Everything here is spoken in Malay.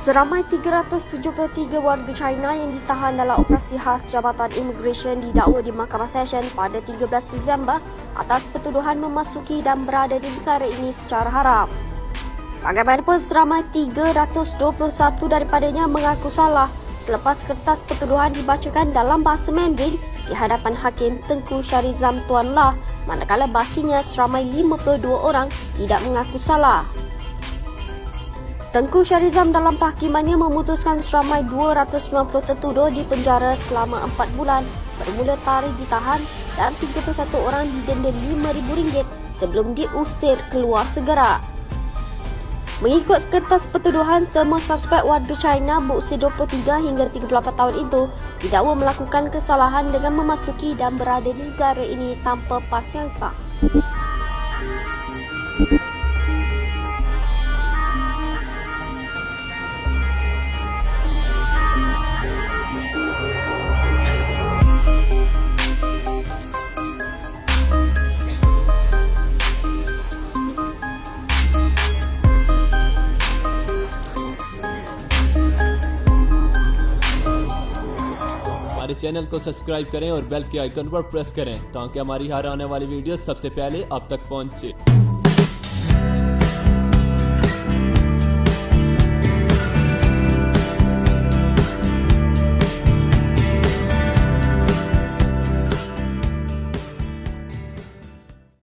Seramai 373 warga China yang ditahan dalam operasi khas Jabatan Immigration didakwa di Mahkamah Session pada 13 Disember atas pertuduhan memasuki dan berada di negara ini secara haram. Bagaimanapun, seramai 321 daripadanya mengaku salah selepas kertas pertuduhan dibacakan dalam bahasa Mandarin di hadapan Hakim Tengku Syarizam Tuan Lah, manakala bakinya seramai 52 orang tidak mengaku salah. Tengku Syarizam dalam tahkimannya memutuskan seramai 290 tertuduh di penjara selama 4 bulan bermula tarikh ditahan dan 31 orang didenda RM5,000 sebelum diusir keluar segera. Mengikut kertas pertuduhan, semua suspek warga China berusia 23 hingga 38 tahun itu didakwa melakukan kesalahan dengan memasuki dan berada di negara ini tanpa pas yang sah. हमारे चैनल को सब्सक्राइब करें और बेल के आइकन पर प्रेस करें ताकि हमारी हर आने वाली वीडियो सबसे पहले आप तक पहुंचे।